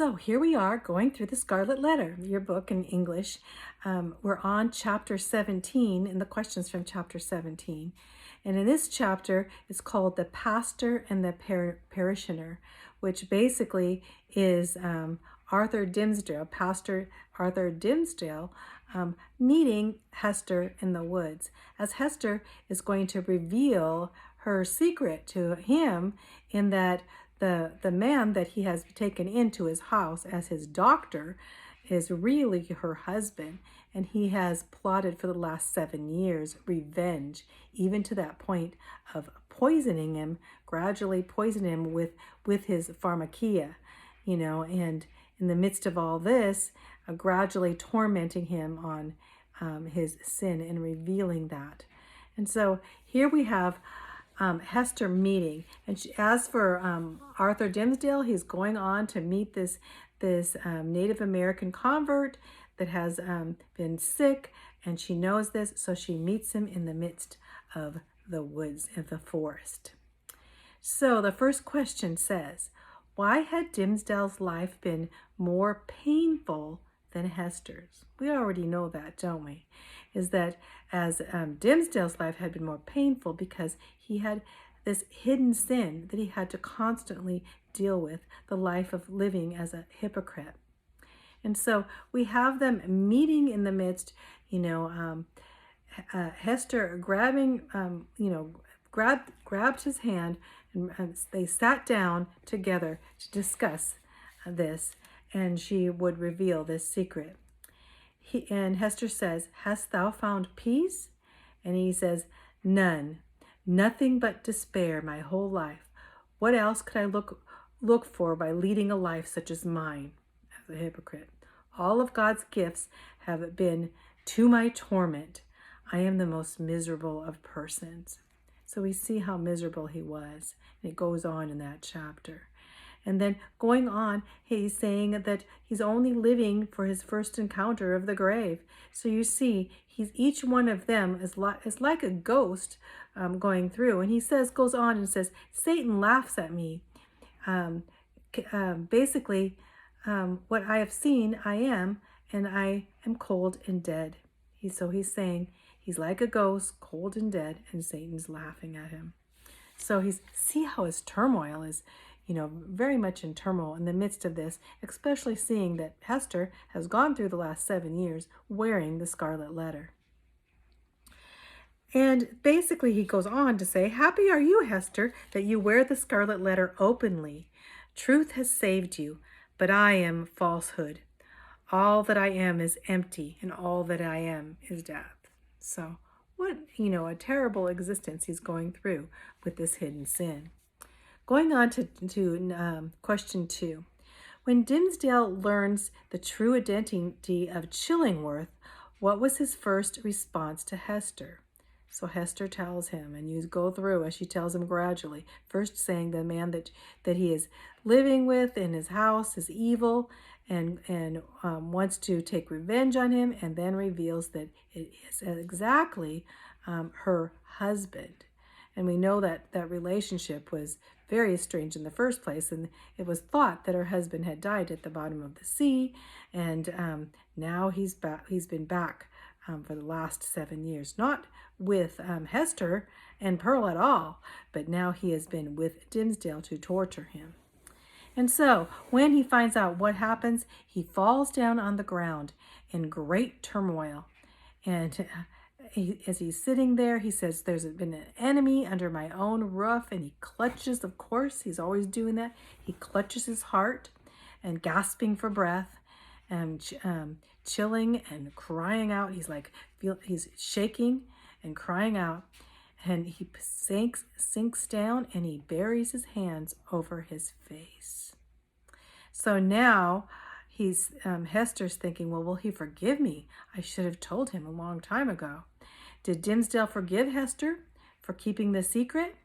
So here we are going through the Scarlet Letter, your book in English. We're on chapter 17 and the questions from chapter 17. And in this chapter, it's called The Pastor and the Parishioner, which basically is Arthur Dimmesdale, Pastor Arthur Dimmesdale, meeting Hester in the woods, as Hester is going to reveal her secret to him in that the man that he has taken into his house as his doctor is really her husband, and he has plotted for the last 7 years revenge, even to that point of poisoning him, gradually poisoning him with his pharmakia, and in the midst of all this, gradually tormenting him on his sin and revealing that. And so here we have Hester meeting, and as for Arthur Dimmesdale, he's going on to meet this Native American convert that has been sick, and she knows this, so she meets him in the midst of the woods of the forest. So the first question says, why had Dimmesdale's life been more painful than Hester's? We already know that, don't we? Is that as Dimmesdale's life had been more painful because he had this hidden sin that he had to constantly deal with, the life of living as a hypocrite. And so we have them meeting in the midst, Hester grabbing, grabbed his hand, and they sat down together to discuss this, and she would reveal this secret. And Hester says, "Hast thou found peace?" And he says, "None, nothing but despair my whole life. What else could I look for by leading a life such as mine, as a hypocrite? All of God's gifts have been to my torment. I am the most miserable of persons." So we see how miserable he was, and it goes on in that chapter. And then going on, he's saying that he's only living for his first encounter of the grave. So you see, each one of them is like a ghost going through. And he goes on and says, Satan laughs at me. Basically, what I have seen, I am, and I am cold and dead. So he's saying he's like a ghost, cold and dead, and Satan's laughing at him. So see how his turmoil is, very much in turmoil in the midst of this, especially seeing that Hester has gone through the last 7 years wearing the Scarlet Letter. And basically he goes on to say, "Happy are you, Hester, that you wear the Scarlet Letter openly. Truth has saved you, but I am falsehood. All that I am is empty, and all that I am is death." So what, a terrible existence he's going through with this hidden sin. Going on to question 2. When Dimmesdale learns the true identity of Chillingworth, what was his first response to Hester? So Hester tells him, and you go through as she tells him gradually, first saying the man that he is living with in his house is evil and wants to take revenge on him, and then reveals that it is exactly her husband. And we know that relationship was very strange in the first place, and it was thought that her husband had died at the bottom of the sea, and now he's been back for the last 7 years, not with Hester and Pearl at all, but now he has been with Dimmesdale to torture him. And so when he finds out what happens, he falls down on the ground in great turmoil, and as he's sitting there, he says, "There's been an enemy under my own roof," and he clutches, of course, he's always doing that. He clutches his heart and gasping for breath and chilling and crying out. He's shaking and crying out, and he sinks down, and he buries his hands over his face. So now Hester's thinking, well, will he forgive me? I should have told him a long time ago. Did Dimmesdale forgive Hester for keeping the secret?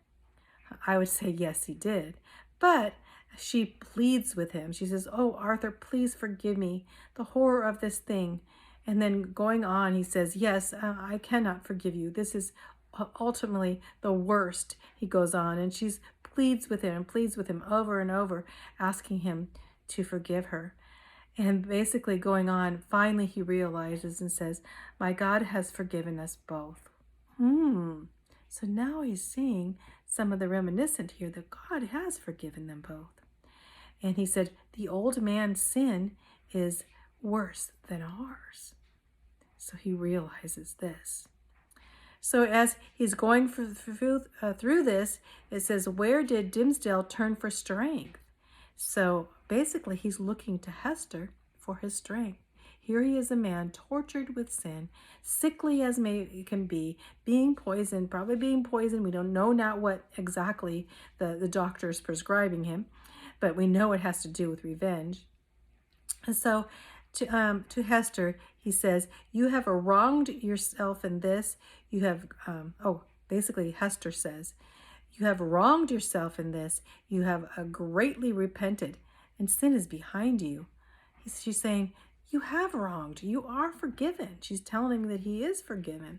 I would say yes, he did. But she pleads with him. She says, "Oh, Arthur, please forgive me. The horror of this thing." And then going on, he says, "Yes, I cannot forgive you. This is ultimately the worst," he goes on. And she pleads with him over and over, asking him to forgive her. And basically going on, finally he realizes and says, my God has forgiven us both. So now he's seeing some of the reminiscent here that God has forgiven them both. And he said, the old man's sin is worse than ours. So he realizes this. So as he's going through this, it says, where did Dimmesdale turn for strength? So basically he's looking to Hester for his strength. Here he is, a man tortured with sin, sickly as can be, being poisoned, probably being poisoned. We don't know now what exactly the doctor is prescribing him, but we know it has to do with revenge. And so to Hester, he says, you have wronged yourself in this. You have, basically Hester says, you have wronged yourself in this. You have greatly repented, and sin is behind you. She's saying, you have wronged. You are forgiven. She's telling him that he is forgiven.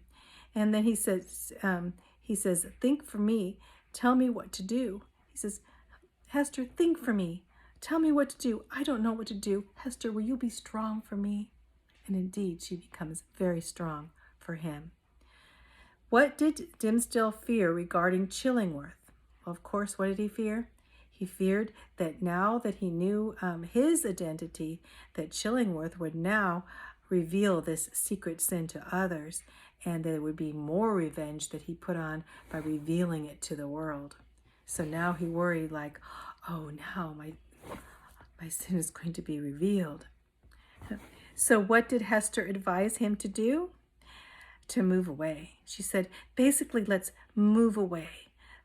And then he says, think for me. Tell me what to do. He says, Hester, think for me. Tell me what to do. I don't know what to do. Hester, will you be strong for me? And indeed, she becomes very strong for him. What did Dimmesdale fear regarding Chillingworth? Well, of course, what did he fear? He feared that now that he knew his identity, that Chillingworth would now reveal this secret sin to others, and there would be more revenge that he put on by revealing it to the world. So now he worried, like, oh, now my sin is going to be revealed. So what did Hester advise him to do? To move away. She said, basically, let's move away.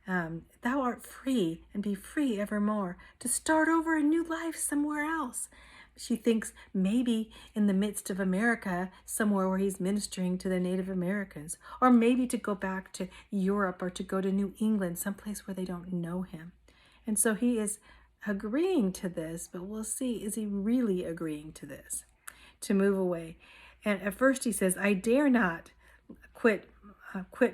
Thou art free, and be free evermore, to start over a new life somewhere else. She thinks maybe in the midst of America, somewhere where he's ministering to the Native Americans, or maybe to go back to Europe or to go to New England, someplace where they don't know him. And so he is agreeing to this, but we'll see, is he really agreeing to this? To move away. And at first he says, I dare not quit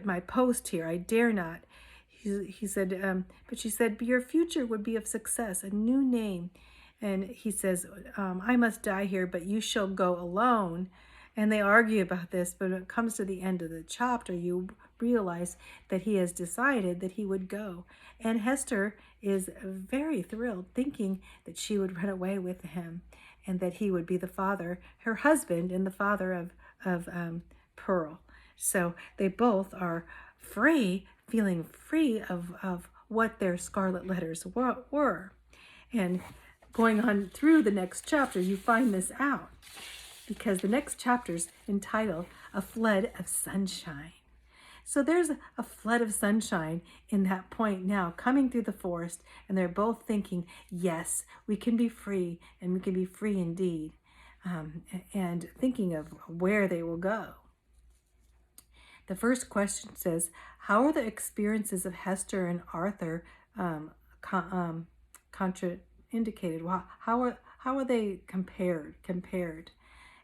my post here. I dare not. He said, but she said, your future would be of success, a new name. And he says, I must die here, but you shall go alone. And they argue about this, but when it comes to the end of the chapter, you realize that he has decided that he would go. And Hester is very thrilled, thinking that she would run away with him and that he would be the father, her husband, and the father of Pearl. So they both are free, feeling free of what their scarlet letters were. And going on through the next chapter, you find this out, because the next chapter's entitled A Flood of Sunshine. So there's a flood of sunshine in that point now, coming through the forest, and they're both thinking, yes, we can be free, and we can be free indeed, and thinking of where they will go. The first question says, how are the experiences of Hester and Arthur contraindicated? How are they compared?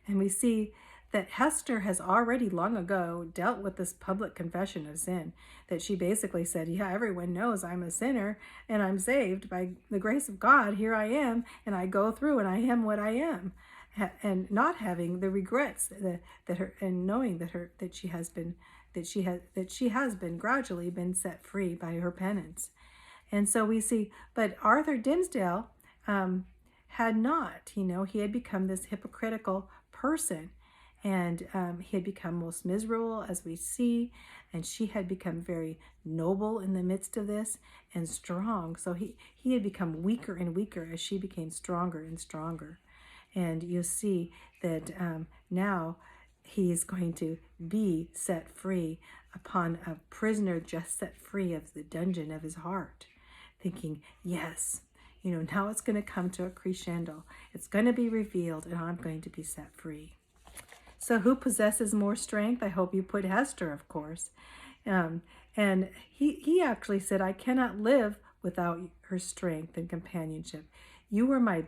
And we see that Hester has already long ago dealt with this public confession of sin, that she basically said, yeah, everyone knows I'm a sinner and I'm saved by the grace of God. Here I am, and I go through and I am what I am. And not having the regrets that her, and knowing that she has been gradually been set free by her penance. And so we see, but Arthur Dimmesdale had not, he had become this hypocritical person, and he had become most miserable, as we see, and she had become very noble in the midst of this and strong. So he had become weaker and weaker as she became stronger and stronger. And you see that now he is going to be set free upon a prisoner just set free of the dungeon of his heart, thinking, yes, now it's going to come to a crescendo. It's going to be revealed, and I'm going to be set free. So who possesses more strength? I hope you put Hester, of course. And he actually said, I cannot live without her strength and companionship. You are my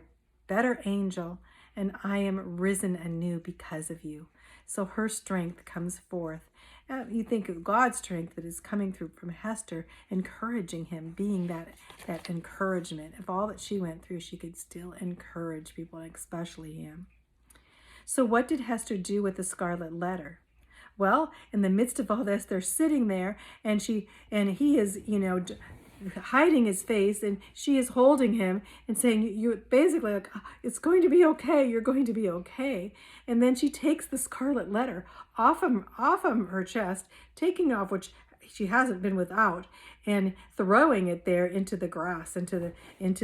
better angel, and I am risen anew because of you. So her strength comes forth, You think of God's strength that is coming through from Hester, encouraging him, being that encouragement. Of all that she went through, she could still encourage people, especially him. So what did Hester do with the Scarlet Letter? Well, in the midst of all this, they're sitting there, and he is, hiding his face, and she is holding him and saying, "You're basically like, it's going to be okay. You're going to be okay." And then she takes the Scarlet Letter off of her chest, taking off, which she hasn't been without, and throwing it there into the grass, into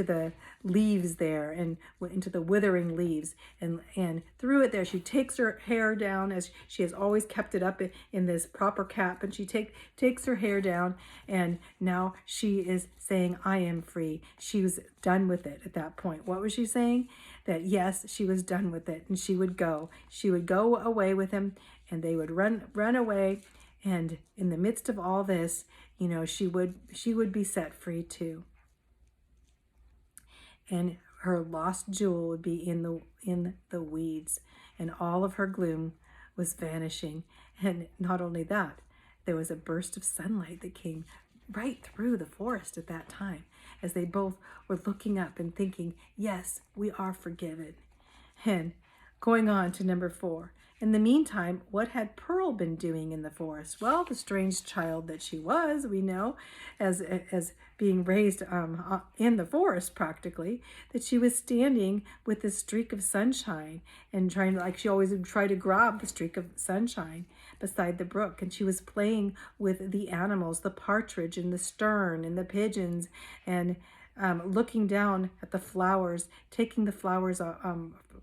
the leaves there, and into the withering leaves, and threw it there. She takes her hair down, as she has always kept it up in this proper cap, and she takes her hair down, and now she is saying, "I am free." She was done with it at that point. What was she saying? That yes, she was done with it, and she would go away with him, and they would run away. And in the midst of all this, she would be set free too. And her lost jewel would be in the weeds, and all of her gloom was vanishing. And not only that, there was a burst of sunlight that came right through the forest at that time, as they both were looking up and thinking, yes, we are forgiven. And going on to number 4. In the meantime, what had Pearl been doing in the forest? Well, the strange child that she was, we know, as being raised in the forest practically, that she was standing with this streak of sunshine and trying to, like she always would try to grab the streak of sunshine beside the brook. And she was playing with the animals, the partridge and the stern and the pigeons, and looking down at the flowers, taking the flowers,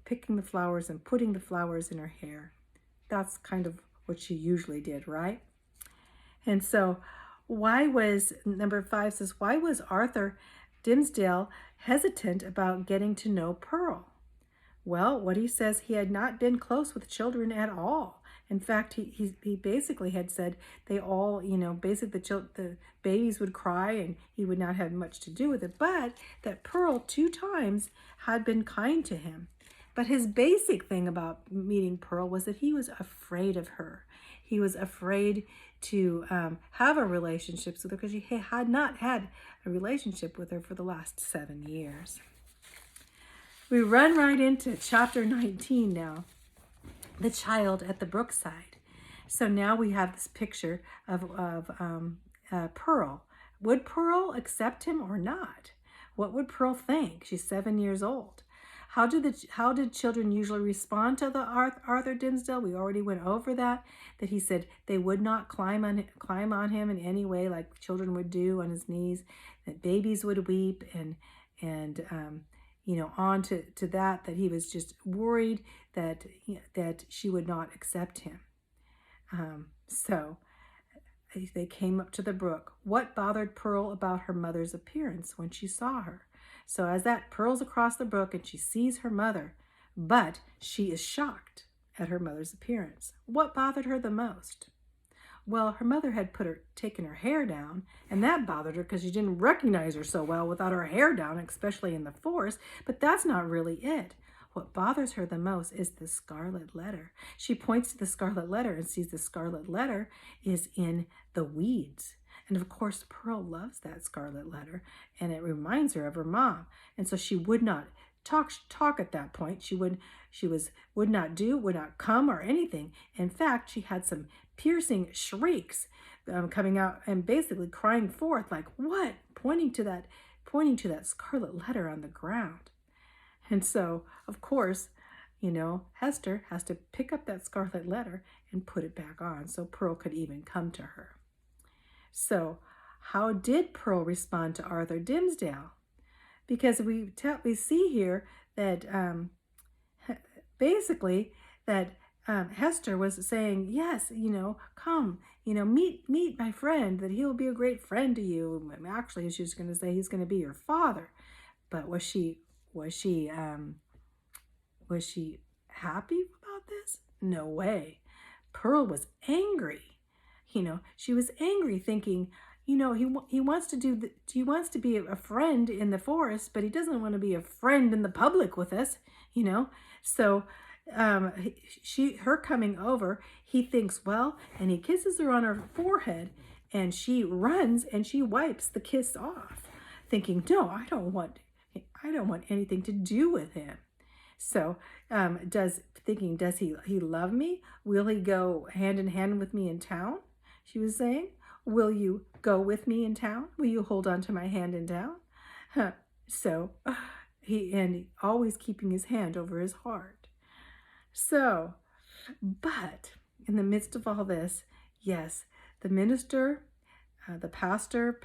picking the flowers and putting the flowers in her hair. That's kind of what she usually did, right? And so number 5 says, why was Arthur Dimmesdale hesitant about getting to know Pearl? Well, what he says, he had not been close with children at all. In fact, he basically had said they all, basically the babies would cry and he would not have much to do with it, but that Pearl 2 times had been kind to him. But his basic thing about meeting Pearl was that he was afraid of her. He was afraid to have a relationship with her because he had not had a relationship with her for the last 7 years. We run right into chapter 19 now, the child at the brookside. So now we have this picture of Pearl. Would Pearl accept him or not? What would Pearl think? She's 7 years old. How did children usually respond to the Arthur Dimmesdale? We already went over that he said they would not climb on him in any way like children would do on his knees, that babies would weep, and on to that he was just worried that she would not accept him. So they came up to the brook. What bothered Pearl about her mother's appearance when she saw her? So as that Pearl's across the brook and she sees her mother, but she is shocked at her mother's appearance. What bothered her the most? Well, her mother had taken her hair down, and that bothered her because she didn't recognize her so well without her hair down, especially in the forest, but that's not really it. What bothers her the most is the Scarlet Letter. She points to the Scarlet Letter and sees the Scarlet Letter is in the weeds. And of course, Pearl loves that Scarlet Letter, and it reminds her of her mom. And so she would not talk at that point. She would not come or anything. In fact, she had some piercing shrieks coming out and basically crying forth, like, what? Pointing to that Scarlet Letter on the ground. And so, of course, Hester has to pick up that Scarlet Letter and put it back on so Pearl could even come to her. So how did Pearl respond to Arthur Dimmesdale? Because we see here that basically that Hester was saying, yes, come, meet my friend, that he'll be a great friend to you. Actually, she was going to say he's going to be your father. But was she happy about this? No way. Pearl was angry. She was angry, thinking, he wants to be a friend in the forest, but he doesn't want to be a friend in the public with us, So her coming over, he thinks, well, and he kisses her on her forehead, and she runs and she wipes the kiss off, thinking, no, I don't want anything to do with him. So, does he love me? Will he go hand in hand with me in town? She was saying, will you go with me in town? Will you hold on to my hand in town? Huh. So, and always keeping his hand over his heart. So, but in the midst of all this, yes, the minister, Pastor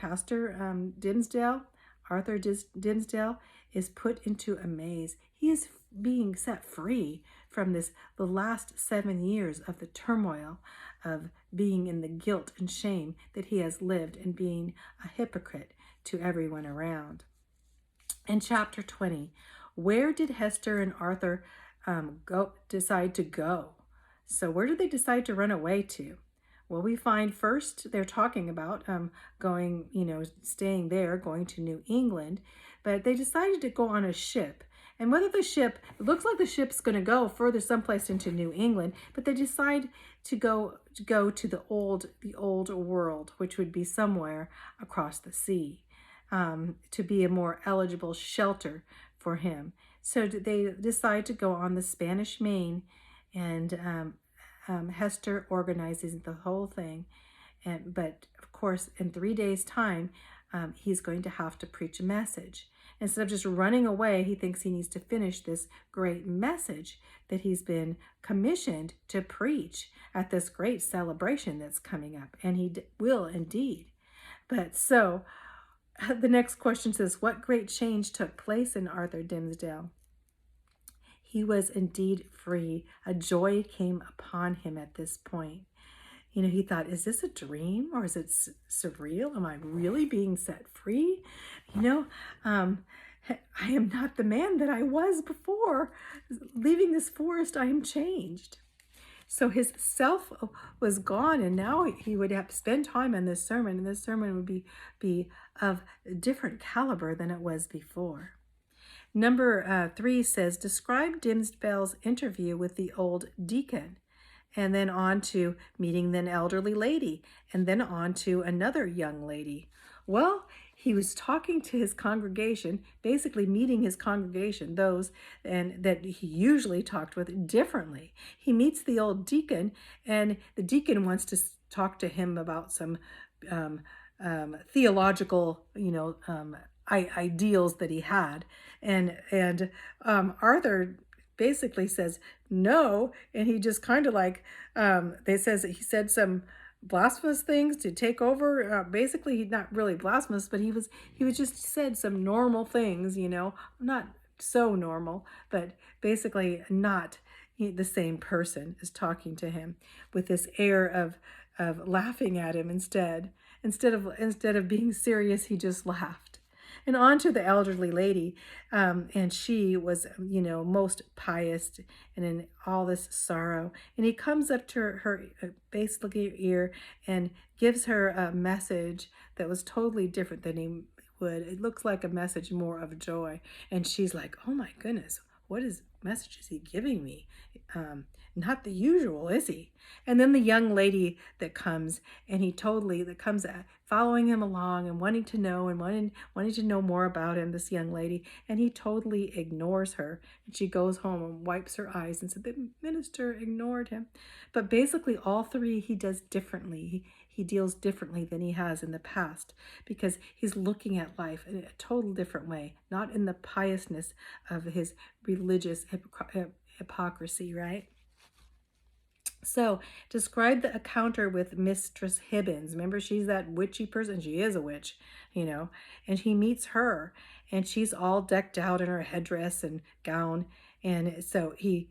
Dinsdale, Arthur Dinsdale, is put into a maze. He is being set free from the last 7 years of the turmoil of being in the guilt and shame that he has lived and being a hypocrite to everyone around. In chapter 20, where did Hester and Arthur decide to go? So where did they decide to run away to? Well, we find first they're talking about going, staying there, going to New England, but they decided to go on a ship. And whether it looks like the ship's going to go further someplace into New England, but they decide to go to the old world, which would be somewhere across the sea, to be a more eligible shelter for him. So they decide to go on the Spanish Main, and Hester organizes the whole thing. But of course, in 3 days' time, he's going to have to preach a message. Instead of just running away, he thinks he needs to finish this great message that he's been commissioned to preach at this great celebration that's coming up. And he will indeed. But so the next question says, what great change took place in Arthur Dimmesdale? He was indeed free. A joy came upon him at this point. He thought, is this a dream or is it surreal? Am I really being set free? I am not the man that I was before. Leaving this forest, I am changed. So his self was gone, and now he would have to spend time on this sermon, and this sermon would be of a different caliber than it was before. Number 3 says, describe Dimmesdale's interview with the old deacon, and then on to meeting an elderly lady, and then on to another young lady. Well, he was talking to his congregation, basically meeting his congregation, those that he usually talked with, differently. He meets the old deacon, and the deacon wants to talk to him about some theological, ideals that he had, and Arthur basically says no, and he just kind of like he said some blasphemous things to take over. Basically, he's not really blasphemous, but he was just said some normal things, not so normal, but basically not the same person is talking to him with this air of laughing at him instead of being serious. He just laughed. And on to the elderly lady, and she was, most pious and in all this sorrow. And he comes up to her basically ear and gives her a message that was totally different than he would. It looks like a message more of joy. And she's like, oh my goodness, what message is he giving me? Not the usual, is he? And then the young lady that comes, and that comes following him along and wanting to know and wanting to know more about him, this young lady, and he totally ignores her. And she goes home and wipes her eyes and said the minister ignored him. But basically all three he does differently. He deals differently than he has in the past, because he's looking at life in a total different way, not in the piousness of his religious hypocrisy, right? So describe the encounter with Mistress Hibbins. Remember, she's that witchy person. She is a witch, and he meets her, and she's all decked out in her headdress and gown. And so she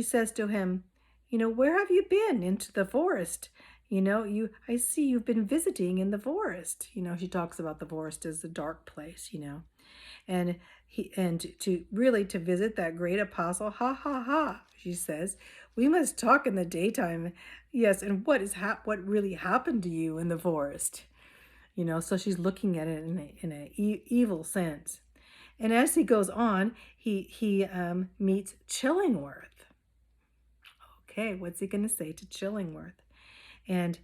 says to him, where have you been? Into the forest. I see you've been visiting in the forest. She talks about the forest as a dark place, and to visit that great apostle, ha ha ha, she says, we must talk in the daytime. Yes, and what really happened to you in the forest? So she's looking at it in an evil sense. And as he goes on, he meets Chillingworth. Okay, what's he going to say to Chillingworth? And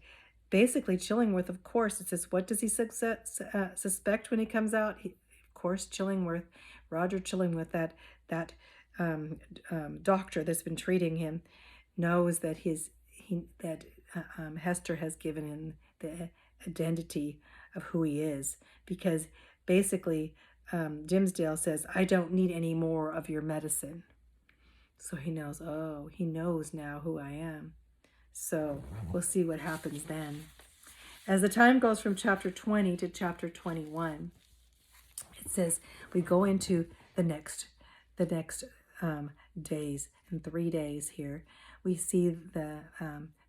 basically, Chillingworth, of course, it says, what does he suspect when he comes out? Of course, Chillingworth, Roger Chillingworth, that doctor that's been treating him, knows that Hester has given him the identity of who he is, because basically Dimsdale says, I don't need any more of your medicine. So he knows, oh, he knows now who I am. So we'll see what happens then. As the time goes from chapter 20 to chapter 21, it says we go into the next days. In 3 days here, we see the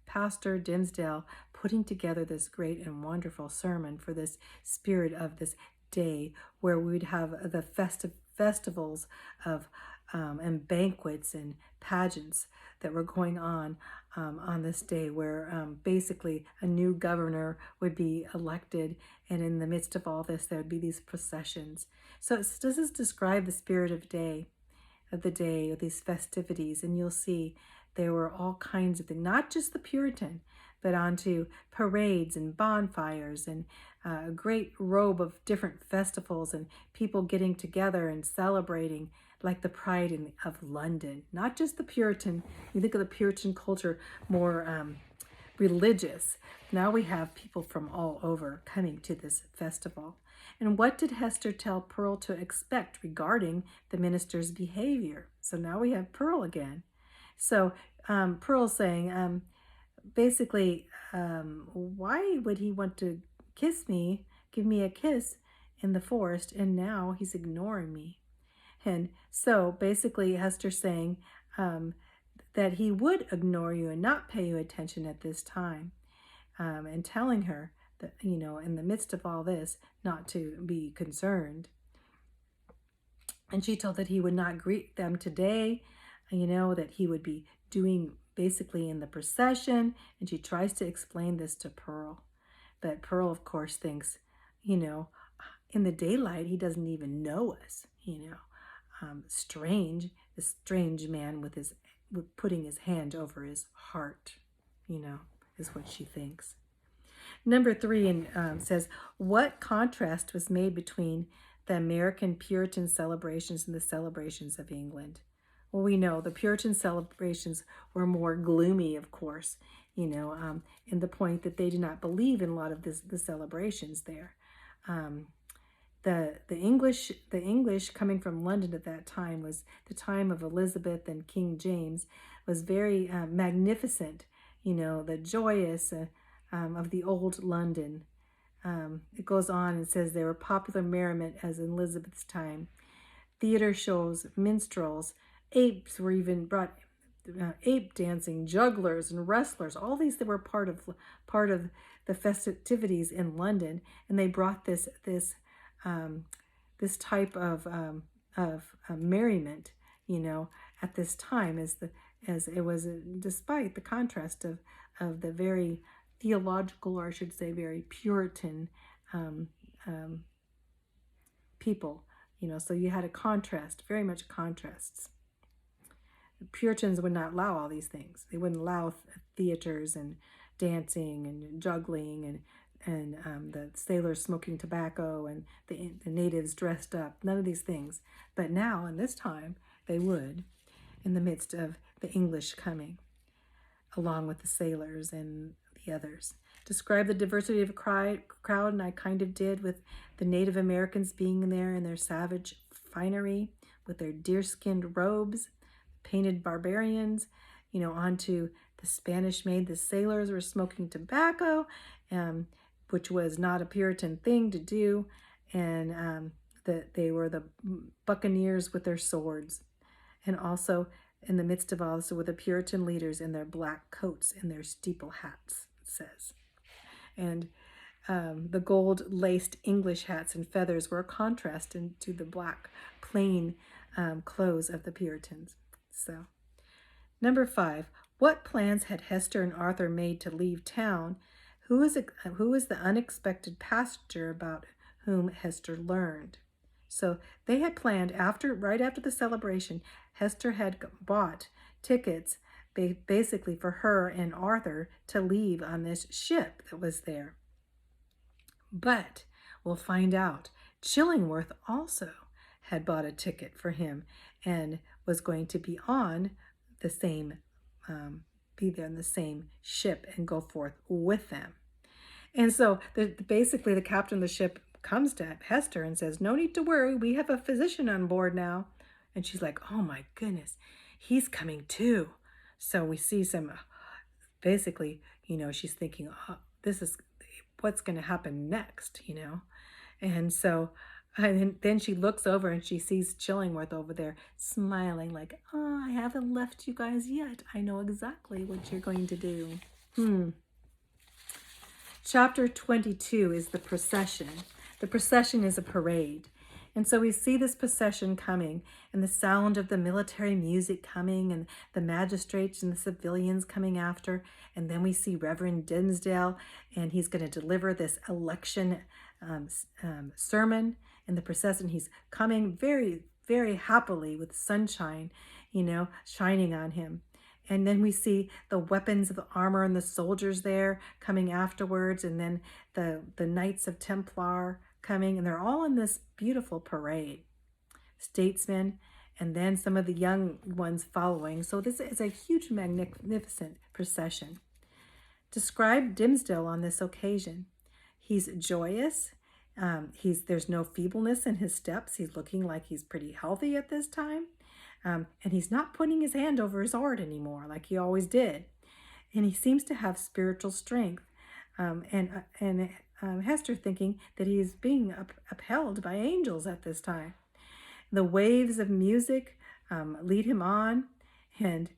Pastor Dimsdale putting together this great and wonderful sermon for this spirit of this day, where we'd have the festivals of and banquets and pageants that were going on this day, where basically a new governor would be elected, and in the midst of all this, there would be these processions. So this is describe the spirit of the day, of these festivities, and you'll see there were all kinds of things, not just the Puritan, but onto parades and bonfires and a great robe of different festivals and people getting together and celebrating, like the pride of London. Not just the Puritan. You think of the Puritan culture more religious. Now we have people from all over coming to this festival. And what did Hester tell Pearl to expect regarding the minister's behavior? So now we have Pearl again. So Pearl saying, basically, why would he want to kiss me, give me a kiss in the forest, and now he's ignoring me? And so basically Hester saying that he would ignore you and not pay you attention at this time, and telling her that, in the midst of all this, not to be concerned. And she told that he would not greet them today, that he would be doing basically in the procession. And she tries to explain this to Pearl. But Pearl, of course, thinks, in the daylight, he doesn't even know us, strange, this strange man with putting his hand over his heart, is what she thinks. Number 3 says, what contrast was made between the American Puritan celebrations and the celebrations of England? Well, we know the Puritan celebrations were more gloomy, of course, in the point that they did not believe in a lot of the celebrations there. The English coming from London at that time, was the time of Elizabeth and King James, was very magnificent, the joyous of the old London. It goes on and says there were popular merriment as in Elizabeth's time. Theater shows, minstrels, apes were even brought, ape dancing, jugglers and wrestlers, all these that were part of the festivities in London, and they brought this type of merriment, at this time, as it was, despite the contrast of the very theological, or I should say very Puritan people, so you had a contrast, very much contrasts. The Puritans would not allow all these things. They wouldn't allow theaters and dancing and juggling and the sailors smoking tobacco and the natives dressed up, none of these things. But now, in this time, they would, in the midst of the English coming, along with the sailors and the others. Describe the diversity of a crowd, and I kind of did, with the Native Americans being there in their savage finery, with their deer-skinned robes, painted barbarians, onto the Spanish made. The sailors were smoking tobacco, which was not a Puritan thing to do, and that they were the buccaneers with their swords. And also, in the midst of all this, were the Puritan leaders in their black coats and their steeple hats, it says. And the gold-laced English hats and feathers were a contrast to the black, plain clothes of the Puritans. So, number 5, what plans had Hester and Arthur made to leave town? Who is the unexpected passenger about whom Hester learned? So they had planned right after the celebration, Hester had bought tickets basically for her and Arthur to leave on this ship that was there. But we'll find out Chillingworth also had bought a ticket for him and was going to be on the same, be there in the same ship and go forth with them. And so basically the captain of the ship comes to Hester and says, "No need to worry, we have a physician on board now." And she's like, "Oh my goodness, he's coming too." So we see some, basically, she's thinking, oh, this is what's going to happen next, And so and then she looks over and she sees Chillingworth over there smiling like, "Oh, I haven't left you guys yet. I know exactly what you're going to do." Chapter 22 is the procession. The procession is a parade. And so we see this procession coming and the sound of the military music coming and the magistrates and the civilians coming after. And then we see Reverend Dimmesdale, and he's going to deliver this election sermon in the procession. He's coming very, very happily with sunshine, shining on him. And then we see the weapons of the armor and the soldiers there coming afterwards. And then the Knights of Templar coming. And they're all in this beautiful parade. Statesmen, and then some of the young ones following. So this is a huge, magnificent procession. Describe Dimmesdale on this occasion. He's joyous. There's no feebleness in his steps. He's looking like he's pretty healthy at this time. And he's not putting his hand over his heart anymore like he always did. And he seems to have spiritual strength. And Hester thinking that he's being upheld by angels at this time. The waves of music lead him on, and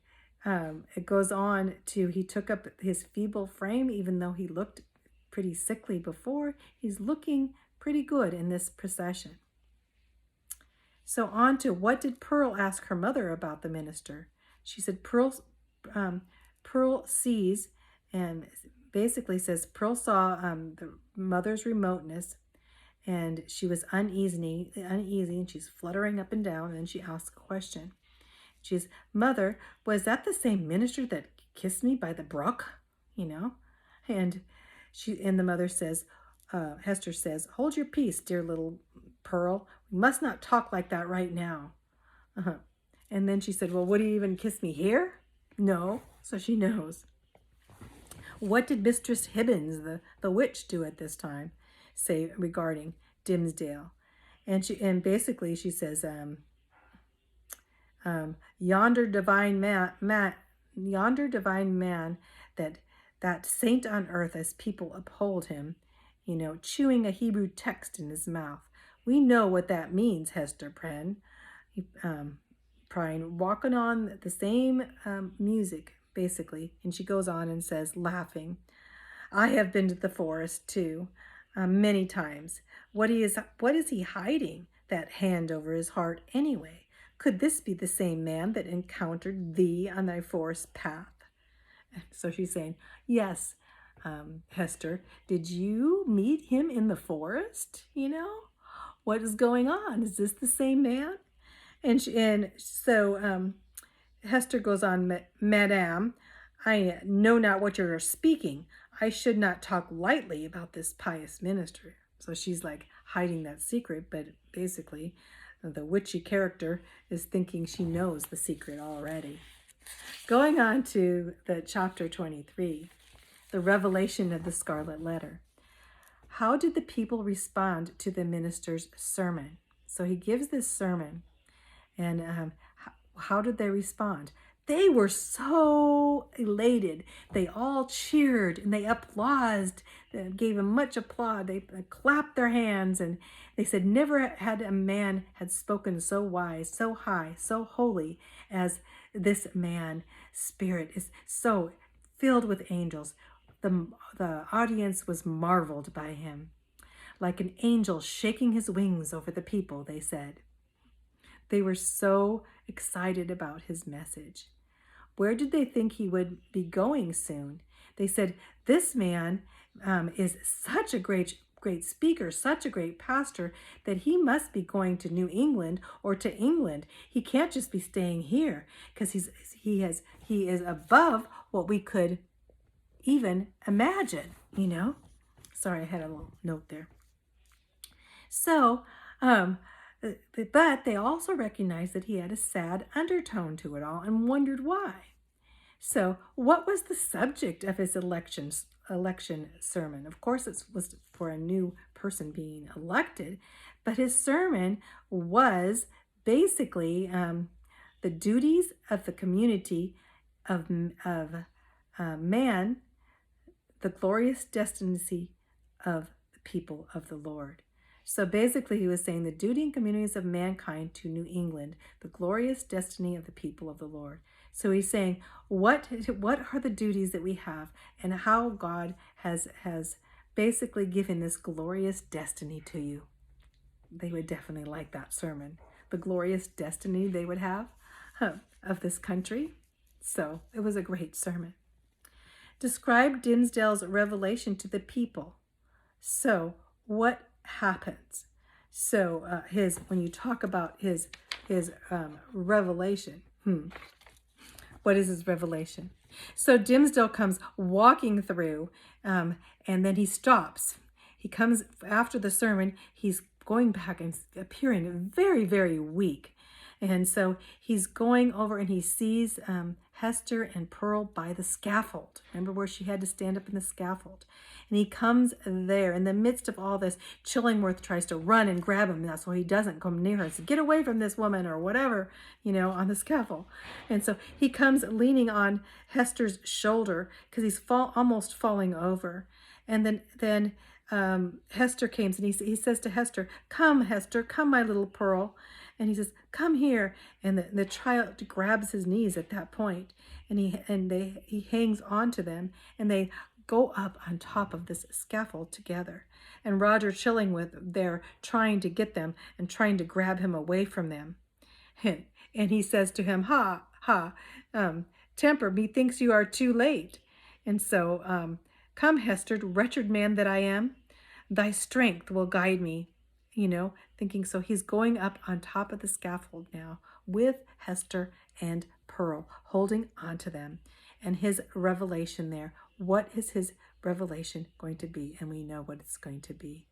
it goes on to, he took up his feeble frame, even though he looked pretty sickly before. He's looking pretty good in this procession. So on to, what did Pearl ask her mother about the minister? She said Pearl sees, and basically says Pearl saw the mother's remoteness, and she was uneasy, and she's fluttering up and down, and then she asks a question. She's, "Mother, was that the same minister that kissed me by the brook?" And the mother says, Hester says, "Hold your peace, dear little Pearl. We must not talk like that right now." And then she said, "Well, would he even kiss me here?" No, so she knows. What did Mistress Hibbins, the witch, do at this time, say regarding Dimmesdale? And basically she says, yonder divine man, that saint on earth, as people uphold him, chewing a Hebrew text in his mouth. We know what that means, Hester Prynne. Walking on the same music, basically. And she goes on and says, laughing, "I have been to the forest too, many times. What is he hiding, that hand over his heart, anyway? Could this be the same man that encountered thee on thy forest path?" So she's saying, "Yes, Hester, did you meet him in the forest? What is going on? Is this the same man?" And so Hester goes on, "Madame, I know not what you're speaking. I should not talk lightly about this pious minister." So she's like hiding that secret, but basically the witchy character is thinking she knows the secret already. Going on to the chapter 23, the revelation of the Scarlet Letter. How did the people respond to the minister's sermon? So he gives this sermon, and how did they respond? They were so elated. They all cheered and they applauded, they gave him much applause. They clapped their hands, and they said, "Never had a man had spoken so wise, so high, so holy as this man. Spirit is so filled with angels." The audience was marveled by him. Like an angel shaking his wings over the people, they said. They were so excited about his message. Where did they think he would be going soon? They said, "This man is such a great great speaker, such a great pastor, that he must be going to New England or to England. He can't just be staying here because he is above what we could even imagine, you know. Sorry, I had a little note there. So, but they also recognized that he had a sad undertone to it all and wondered why. So, what was the subject of his election sermon? Of course, it was for a new person being elected, but his sermon was basically the duties of the community of man, the glorious destiny of the people of the Lord. So basically, he was saying the duty and communities of mankind to New England, the glorious destiny of the people of the Lord. So he's saying, what are the duties that we have, and how God has basically given this glorious destiny to you. They would definitely like that sermon. The glorious destiny they would have of this country. So it was a great sermon. Describe Dimsdale's revelation to the people. So what happens? So when you talk about his revelation, what is his revelation? So Dimsdale comes walking through, and then he stops. He comes after the sermon. He's going back and appearing very, very weak. And so he's going over and he sees Hester and Pearl by the scaffold. Remember where she had to stand up in the scaffold? And he comes there in the midst of all this. Chillingworth tries to run and grab him. That's why he doesn't come near her. So get away from this woman or whatever, on the scaffold. And so he comes leaning on Hester's shoulder because he's almost falling over. And then Hester comes and he says to Hester, "Come, Hester, come, my little Pearl." And he says, "Come here." And the child grabs his knees at that point, and he hangs on to them, and they go up on top of this scaffold together. And Roger Chillingworth there trying to get them and trying to grab him away from them. And he says to him, "Ha, ha, temper, methinks you are too late." And so, "Come, Hester, wretched man that I am, thy strength will guide me." Thinking, so he's going up on top of the scaffold now with Hester and Pearl, holding onto them. And his revelation there, what is his revelation going to be? And we know what it's going to be.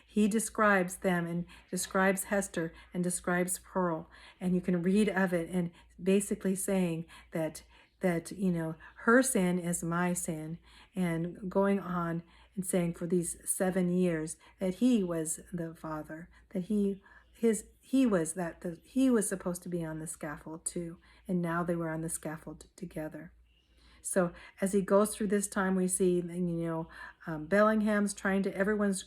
He describes them and describes Hester and describes Pearl. And you can read of it and basically saying that her sin is my sin, and going on and saying for these 7 years that he was the father, that he was supposed to be on the scaffold too, and now they were on the scaffold together. So as he goes through this time, we see Bellingham's everyone's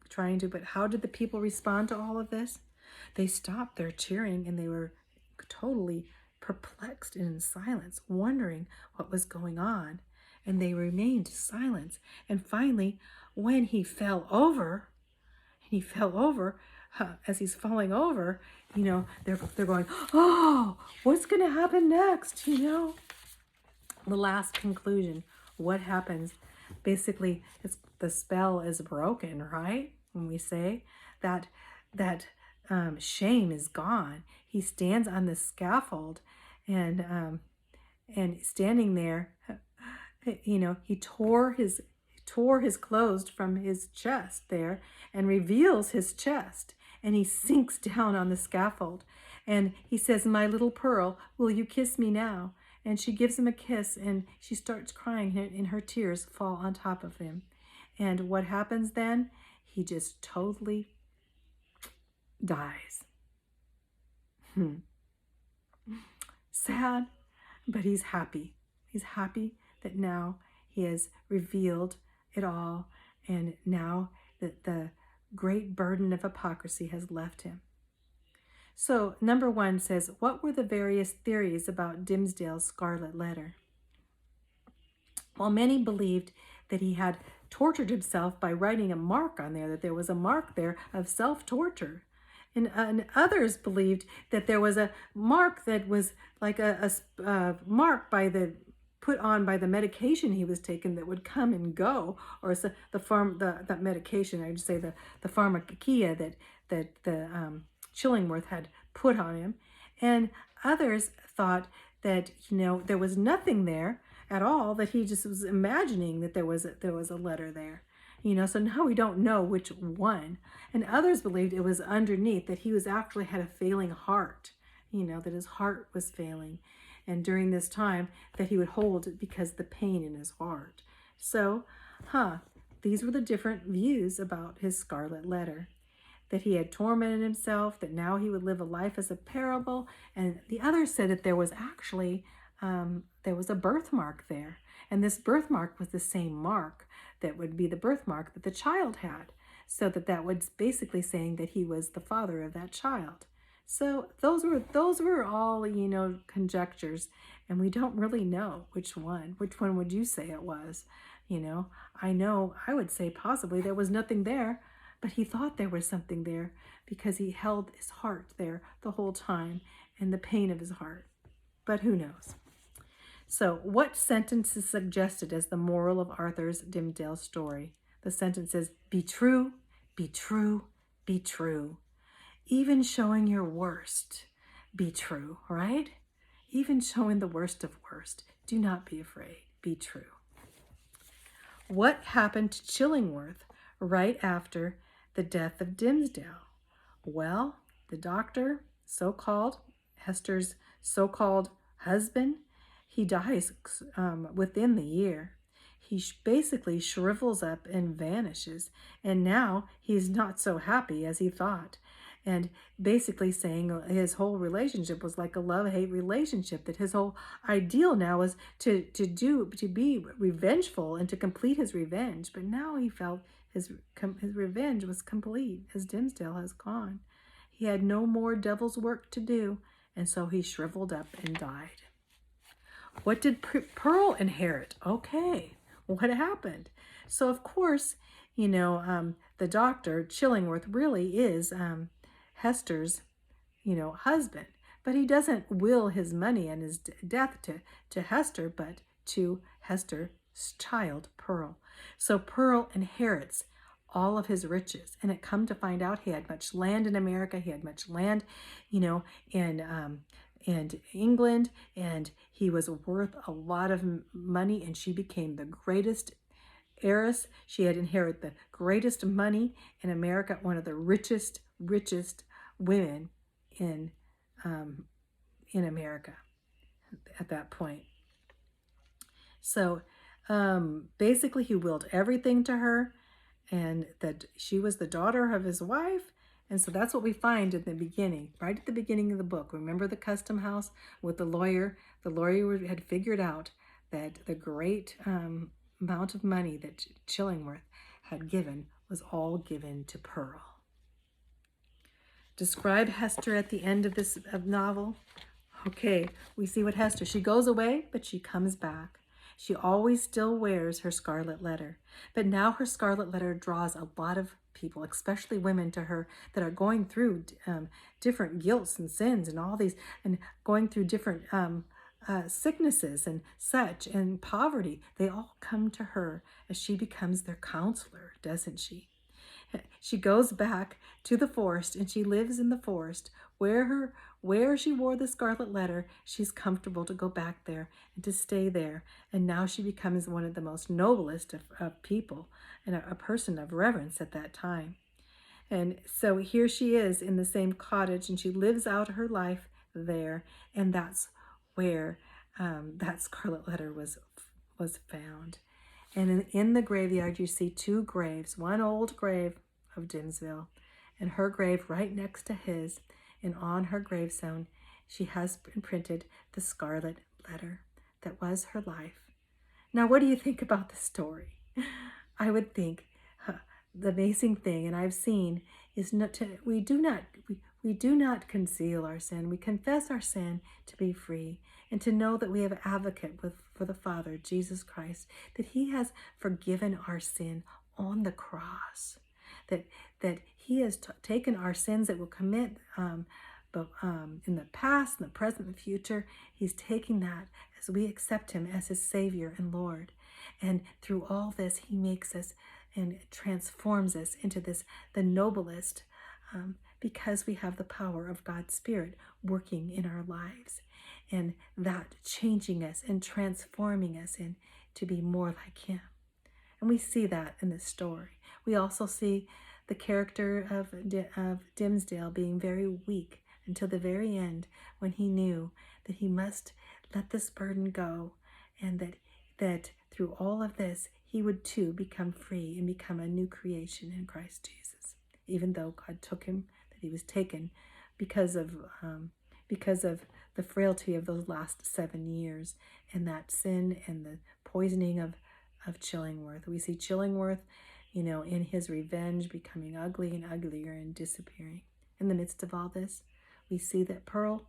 trying to, but how did the people respond to all of this? They stopped their cheering and they were totally perplexed and in silence, wondering what was going on. And they remained silent. And finally, when he fell over, as he's falling over, they're going, "Oh, what's going to happen next?" The last conclusion, what happens? Basically, the spell is broken, right? When we say that shame is gone. He stands on the scaffold, and standing there, he tore his clothes from his chest there and reveals his chest, and he sinks down on the scaffold, and he says, "My little Pearl, will you kiss me now?" And she gives him a kiss, and she starts crying, and her tears fall on top of him. And what happens then? He just totally dies. Sad, but he's happy. He's happy that now he has revealed it all, and now that the great burden of hypocrisy has left him. So number 1 says, what were the various theories about Dimsdale's Scarlet Letter? Well, many believed that he had tortured himself by writing a mark on there, that there was a mark there of self-torture. And others believed that there was a mark that was like a mark by the put on by the medication he was taking that would come and go, or that medication, I would say the pharmakeia that the Chillingworth had put on him. And others thought that, there was nothing there at all, that he just was imagining that there was a letter there. So now we don't know which one. And others believed it was underneath, that he was actually had a failing heart, that his heart was failing. And during this time that he would hold it because of the pain in his heart. So, these were the different views about his Scarlet Letter. That he had tormented himself, that now he would live a life as a parable. And the others said that there was actually, there was a birthmark there. And this birthmark was the same mark that would be the birthmark that the child had. So that was basically saying that he was the father of that child. So those were all, conjectures, and we don't really know which one. Which one would you say it was? I would say possibly there was nothing there, but he thought there was something there because he held his heart there the whole time and the pain of his heart. But who knows? So what sentence is suggested as the moral of Arthur's Dimmesdale story? The sentence is, be true, be true, be true. Even showing your worst, be true, right? Even showing the worst of worst. Do not be afraid. Be true. What happened to Chillingworth right after the death of Dimmesdale? Well, the doctor, Hester's so-called husband, he dies within the year. He basically shrivels up and vanishes. And now he's not so happy as he thought. And basically saying his whole relationship was like a love-hate relationship, that his whole ideal now was to be revengeful and to complete his revenge. But now he felt his revenge was complete, as Dimmesdale has gone. He had no more devil's work to do, and so he shriveled up and died. What did Pearl inherit? Okay, what happened? So of course, the doctor, Chillingworth, really is Hester's, husband. But he doesn't will his money and his death to Hester, but to Hester's child, Pearl. So Pearl inherits all of his riches. And it come to find out he had much land in America. He had much land, in England. And he was worth a lot of money. And she became the greatest heiress. She had inherited the greatest money in America, one of the richest women in America at that point. So basically he willed everything to her, and that she was the daughter of his wife. And so that's what we find in the beginning, right at the beginning of the book. Remember the custom house with the lawyer? The lawyer had figured out that the great amount of money that Chillingworth had given was all given to Pearl. Describe Hester at the end of this novel. Okay, we see what Hester, she goes away, but she comes back. She always still wears her Scarlet Letter, but now her Scarlet Letter draws a lot of people, especially women, to her that are going through different guilts and sins and all these, and going through different sicknesses and such, and poverty. They all come to her as she becomes their counselor, doesn't she? She goes back to the forest, and she lives in the forest where she wore the Scarlet Letter. She's comfortable to go back there and to stay there. And now she becomes one of the most noblest of people, and a person of reverence at that time. And so here she is in the same cottage, and she lives out her life there. And that's where that Scarlet Letter was found. And in the graveyard, you see two graves, one old grave of Dimmesdale and her grave right next to his. And on her gravestone, she has imprinted the Scarlet Letter that was her life. Now, what do you think about the story? I would think the amazing thing, and I've seen, is we do not conceal our sin. We confess our sin to be free, and to know that we have an advocate for the Father, Jesus Christ, that he has forgiven our sin on the cross, that he has taken our sins that we'll commit but in the past, in the present, and the future. He's taking that as we accept him as his Savior and Lord. And through all this, he makes us and transforms us into the noblest, because we have the power of God's Spirit working in our lives, and that changing us and transforming us to be more like him. And we see that in this story. We also see the character of Dimsdale being very weak until the very end, when he knew that he must let this burden go, and that through all of this, he would too become free and become a new creation in Christ Jesus. Even though God took him, that he was taken because of the frailty of those last 7 years, and that sin and the poisoning of Chillingworth. We see Chillingworth, in his revenge, becoming ugly and uglier and disappearing. In the midst of all this, we see that Pearl,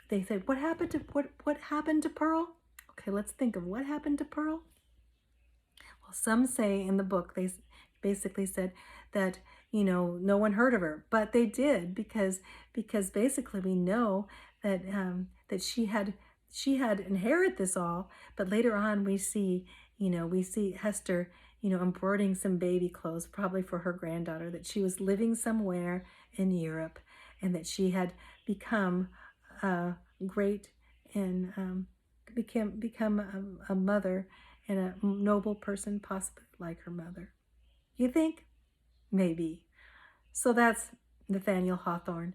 they said, what happened to Pearl? Okay, let's think of what happened to Pearl. Well, some say in the book, they basically said that, no one heard of her, but they did, because basically we know that that she had inherited this all. But later on, we see Hester, embroidering some baby clothes, probably for her granddaughter, that she was living somewhere in Europe, and that she had become great and become a mother and a noble person, possibly like her mother. You think? Maybe. So that's Nathaniel Hawthorne.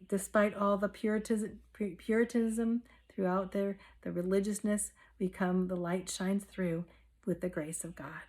Despite all the Puritanism throughout the religiousness, the light shines through with the grace of God.